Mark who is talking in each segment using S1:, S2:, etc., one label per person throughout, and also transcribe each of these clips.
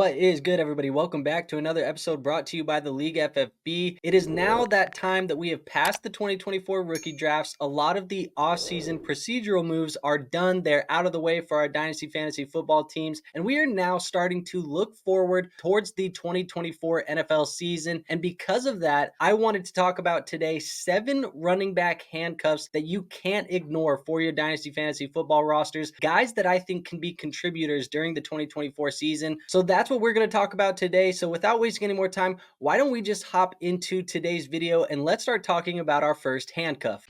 S1: What is good, everybody? Welcome back to another episode brought to you by the League FFB. It is now that time that we have passed the 2024 rookie drafts. A lot of the offseason procedural moves are done. They're out of the way for our Dynasty fantasy football teams, and we are now starting to look forward towards the 2024 NFL season. And because of that, I wanted to talk about today 7 running back handcuffs that you can't ignore for your Dynasty fantasy football rosters, guys that I think can be contributors during the 2024 season. So that's what we're going to talk about today. So without wasting any more time, why don't we just hop into today's video and let's start talking about our first handcuff.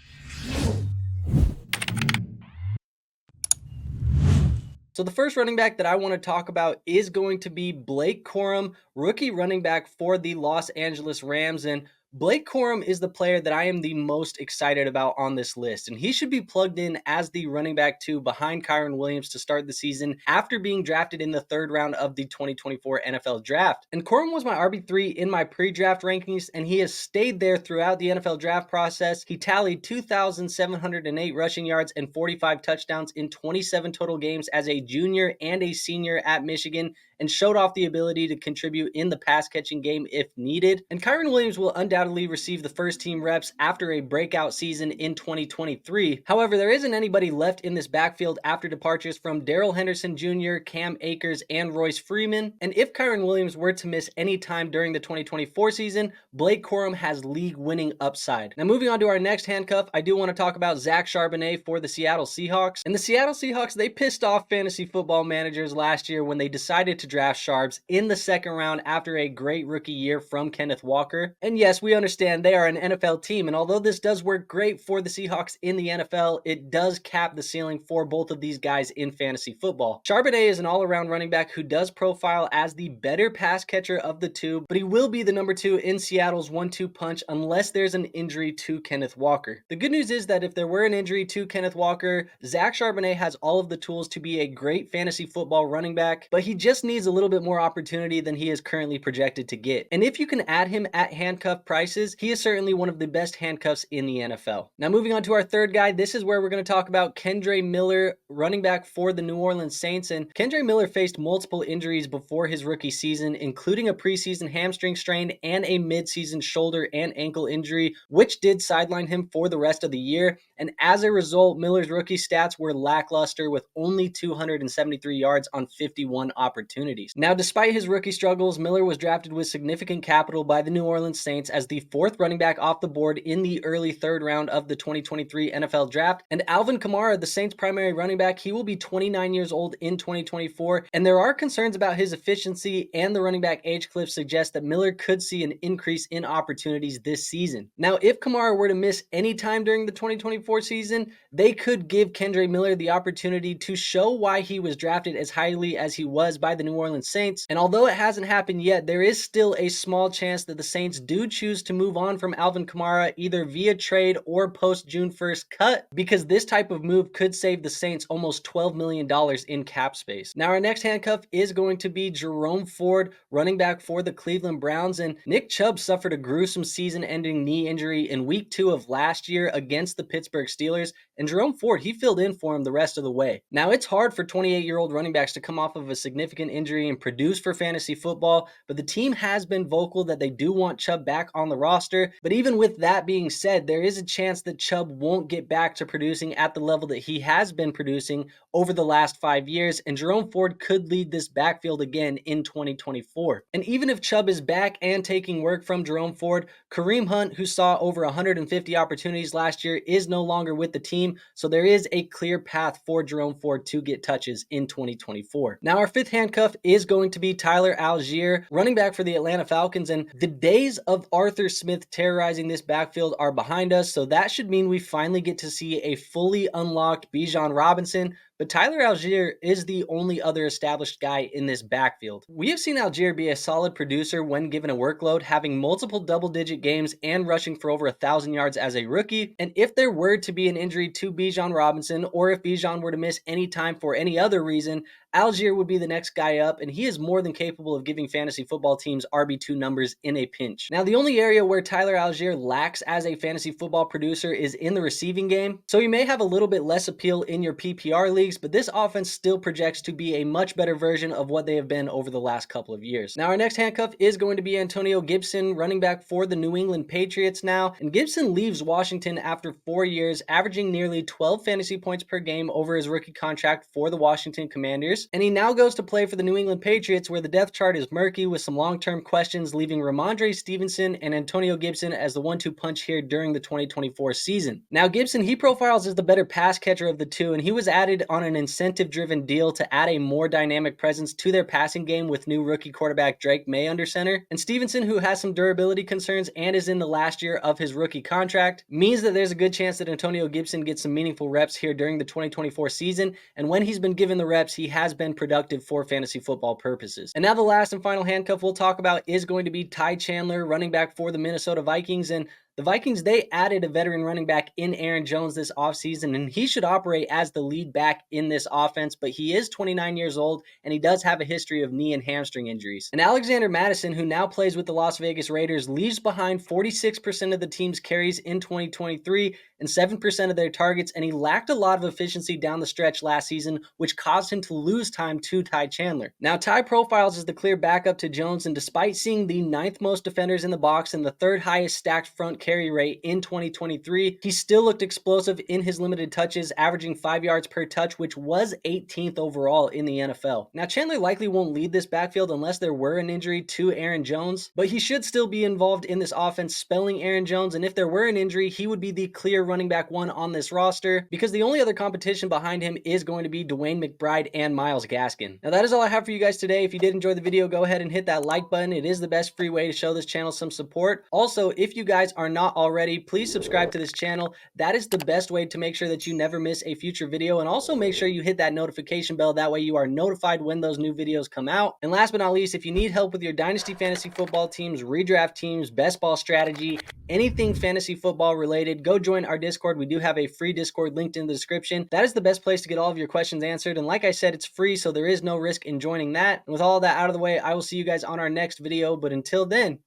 S1: So the first running back that I want to talk about is going to be Blake Corum, rookie running back for the Los Angeles Rams. And Blake Corum is the player that I am the most excited about on this list, and he should be plugged in as the running back 2 behind Kyren Williams to start the season after being drafted in the 3rd round of the 2024 NFL Draft. And Corum was my RB3 in my pre-draft rankings, and he has stayed there throughout the NFL draft process. He tallied 2,708 rushing yards and 45 touchdowns in 27 total games as a junior and a senior at Michigan, and showed off the ability to contribute in the pass-catching game if needed. And Kyren Williams will undoubtedly receive the first-team reps after a breakout season in 2023. However, there isn't anybody left in this backfield after departures from Darrell Henderson Jr., Cam Akers, and Royce Freeman. And if Kyren Williams were to miss any time during the 2024 season, Blake Corum has league-winning upside. Now, moving on to our next handcuff, I do want to talk about Zach Charbonnet for the Seattle Seahawks. And the Seattle Seahawks, they pissed off fantasy football managers last year when they decided to draft Charbs in the 2nd round after a great rookie year from Kenneth Walker. And yes, we understand they are an NFL team, and although this does work great for the Seahawks in the NFL, it does cap the ceiling for both of these guys in fantasy football. Charbonnet is an all-around running back who does profile as the better pass catcher of the two, but he will be the number 2 in Seattle's 1-2 punch unless there's an injury to Kenneth Walker. The good news is that if there were an injury to Kenneth Walker, Zach Charbonnet has all of the tools to be a great fantasy football running back, but he just needs a little bit more opportunity than he is currently projected to get. And if you can add him at handcuff prices, he is certainly one of the best handcuffs in the NFL. Now, moving on to our third guy, this is where we're going to talk about Kendre Miller, running back for the New Orleans Saints. And Kendre Miller faced multiple injuries before his rookie season, including a preseason hamstring strain and a midseason shoulder and ankle injury, which did sideline him for the rest of the year. And as a result, Miller's rookie stats were lackluster with only 273 yards on 51 opportunities. Now, despite his rookie struggles, Miller was drafted with significant capital by the New Orleans Saints as the 4th running back off the board in the early 3rd round of the 2023 NFL Draft. And Alvin Kamara, the Saints' primary running back, he will be 29 years old in 2024, and there are concerns about his efficiency, and the running back age cliff suggests that Miller could see an increase in opportunities this season. Now, if Kamara were to miss any time during the 2024 season, they could give Kendre Miller the opportunity to show why he was drafted as highly as he was by the New Orleans Saints. And although it hasn't happened yet, there is still a small chance that the Saints do choose to move on from Alvin Kamara either via trade or post June 1st cut, because this type of move could save the Saints almost $12 million in cap space. Now, our next handcuff is going to be Jerome Ford, running back for the Cleveland Browns. And Nick Chubb suffered a gruesome season-ending knee injury in week 2 of last year against the Pittsburgh Steelers, and Jerome Ford, he filled in for him the rest of the way. Now, it's hard for 28-year-old running backs to come off of a significant injury and produce for fantasy football, but the team has been vocal that they do want Chubb back on the roster. But even with that being said, there is a chance that Chubb won't get back to producing at the level that he has been producing over the last 5 years, and Jerome Ford could lead this backfield again in 2024. And even if Chubb is back and taking work from Jerome Ford, Kareem Hunt, who saw over 150 opportunities last year, is no longer with the team, so there is a clear path for Jerome Ford to get touches in 2024. Now, our 5th handcuff is going to be Tyler Allgeier, running back for the Atlanta Falcons, and the days of Arthur Smith terrorizing this backfield are behind us, so that should mean we finally get to see a fully unlocked Bijan Robinson. But Tyler Allgeier is the only other established guy in this backfield. We have seen Allgeier be a solid producer when given a workload, having multiple double-digit games and rushing for over 1,000 yards as a rookie. And if there were to be an injury to Bijan Robinson, or if Bijan were to miss any time for any other reason, Allgeier would be the next guy up, and he is more than capable of giving fantasy football teams RB2 numbers in a pinch. Now, the only area where Tyler Allgeier lacks as a fantasy football producer is in the receiving game, so he may have a little bit less appeal in your PPR leagues, but this offense still projects to be a much better version of what they have been over the last couple of years. Now, our next handcuff is going to be Antonio Gibson, running back for the New England Patriots now, and Gibson leaves Washington after 4 years, averaging nearly 12 fantasy points per game over his rookie contract for the Washington Commanders, and he now goes to play for the New England Patriots, where the depth chart is murky with some long-term questions, leaving Ramondre Stevenson and Antonio Gibson as the 1-2 punch here during the 2024 season. Now, Gibson, he profiles as the better pass catcher of the two, and he was added on an incentive-driven deal to add a more dynamic presence to their passing game with new rookie quarterback Drake May under center. And Stevenson, who has some durability concerns and is in the last year of his rookie contract, means that there's a good chance that Antonio Gibson gets some meaningful reps here during the 2024 season, and when he's been given the reps, he has been productive for fantasy football purposes. And now the last and final handcuff we'll talk about is going to be Ty Chandler, running back for the Minnesota Vikings. And the Vikings, they added a veteran running back in Aaron Jones this offseason, and he should operate as the lead back in this offense, but he is 29 years old, and he does have a history of knee and hamstring injuries. And Alexander Mattison, who now plays with the Las Vegas Raiders, leaves behind 46% of the team's carries in 2023 and 7% of their targets, and he lacked a lot of efficiency down the stretch last season, which caused him to lose time to Ty Chandler. Now, Ty profiles as the clear backup to Jones, and despite seeing the 9th most defenders in the box and the 3rd highest stacked front carry rate in 2023, he still looked explosive in his limited touches, averaging 5 yards per touch, which was 18th overall in the NFL. Now, Chandler likely won't lead this backfield unless there were an injury to Aaron Jones, but he should still be involved in this offense spelling Aaron Jones, and if there were an injury, he would be the clear running back 1 on this roster, because the only other competition behind him is going to be Dwayne McBride and Myles Gaskin. Now, that is all I have for you guys today. If you did enjoy the video, go ahead and hit that like button. It is the best free way to show this channel some support. Also, if you guys are not already, please subscribe to this channel. That is the best way to make sure that you never miss a future video, and also make sure you hit that notification bell. That way you are notified when those new videos come out. And last but not least, if you need help with your Dynasty fantasy football teams, redraft teams, best ball strategy, anything fantasy football related, go join our Discord. We do have a free Discord linked in the description. That is the best place to get all of your questions answered, and like I said, it's free, so there is no risk in joining that. And with all that out of the way, I will see you guys on our next video, but until then,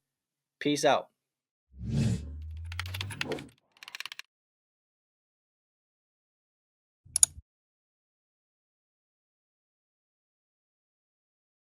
S1: peace out.